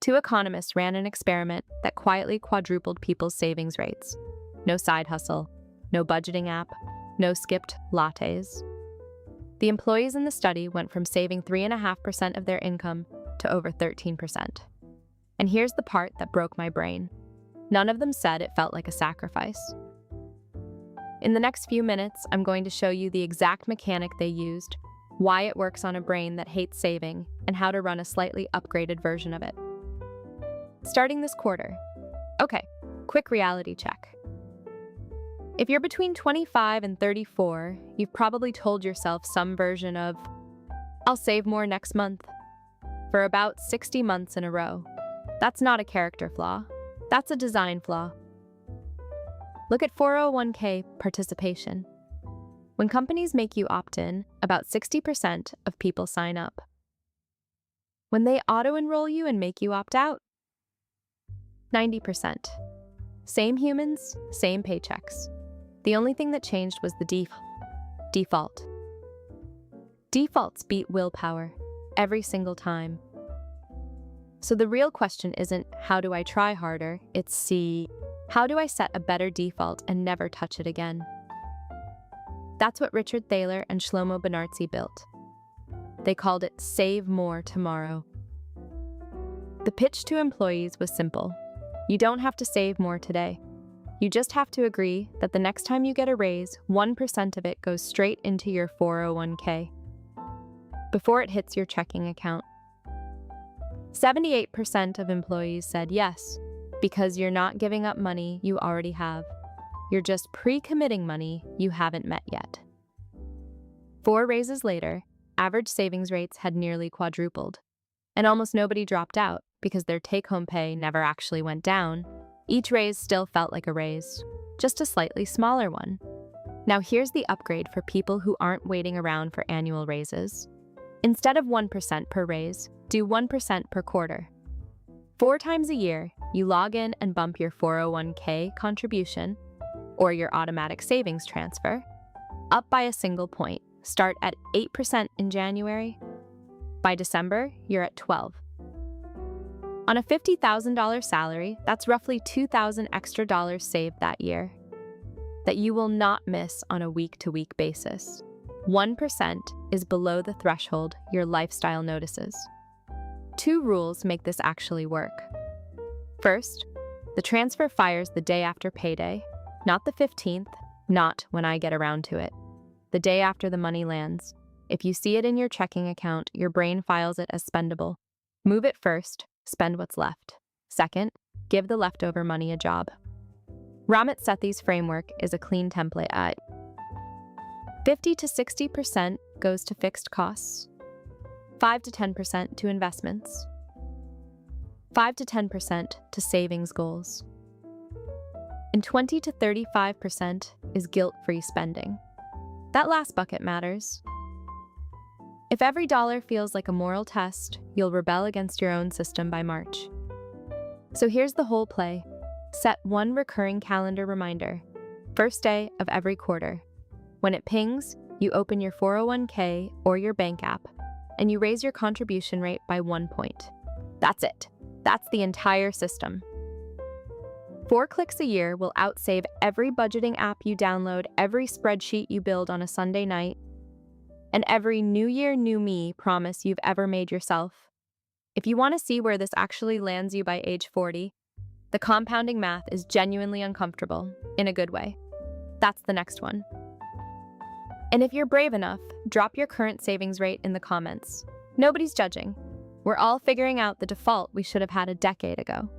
Two economists ran an experiment that quietly quadrupled people's savings rates. No side hustle, no budgeting app, no skipped lattes. The employees in the study went from saving 3.5% of their income to over 13%. And here's the part that broke my brain. None of them said it felt like a sacrifice. In the next few minutes, I'm going to show you the exact mechanic they used, why it works on a brain that hates saving, and how to run a slightly upgraded version of it. Starting this quarter. Okay, quick reality check. If you're between 25 and 34, you've probably told yourself some version of, "I'll save more next month," for about 60 months in a row. That's not a character flaw. That's a design flaw. Look at 401k participation. When companies make you opt in, about 60% of people sign up. When they auto-enroll you and make you opt out, 90%. Same humans, same paychecks. The only thing that changed was the default. Defaults beat willpower every single time. So the real question isn't, how do I try harder? It's how do I set a better default and never touch it again? That's what Richard Thaler and Shlomo Benartzi built. They called it Save More Tomorrow. The pitch to employees was simple. You don't have to save more today. You just have to agree that the next time you get a raise, 1% of it goes straight into your 401k before it hits your checking account. 78% of employees said yes, because you're not giving up money you already have. You're just pre-committing money you haven't met yet. 4 raises later, average savings rates had nearly quadrupled, and almost nobody dropped out because their take-home pay never actually went down. Each raise still felt like a raise, just a slightly smaller one. Now here's the upgrade for people who aren't waiting around for annual raises. Instead of 1% per raise, do 1% per quarter. 4 times a year, you log in and bump your 401k contribution, or your automatic savings transfer, up by a single point. Start at 8% in January. By December, you're at 12%. On a $50,000 salary, that's roughly $2,000 extra dollars saved that year that you will not miss on a week-to-week basis. 1% is below the threshold your lifestyle notices. 2 rules make this actually work. First, the transfer fires the day after payday, not the 15th, not when I get around to it. The day after the money lands. If you see it in your checking account, your brain files it as spendable. Move it first, spend what's left. Second, give the leftover money a job. Ramit Sethi's framework is a clean template at 50 to 60% goes to fixed costs, 5 to 10% to investments, 5 to 10% to savings goals, and 20 to 35% is guilt-free spending. That last bucket matters. If every dollar feels like a moral test, you'll rebel against your own system by March. So here's the whole play. Set one recurring calendar reminder, first day of every quarter. When it pings, you open your 401k or your bank app, and you raise your contribution rate by 1 point. That's it. That's the entire system. 4 clicks a year will outsave every budgeting app you download, every spreadsheet you build on a Sunday night, and every New Year, New Me promise you've ever made yourself. If you want to see where this actually lands you by age 40, the compounding math is genuinely uncomfortable, in a good way. That's the next one. And if you're brave enough, drop your current savings rate in the comments. Nobody's judging. We're all figuring out the default we should have had a decade ago.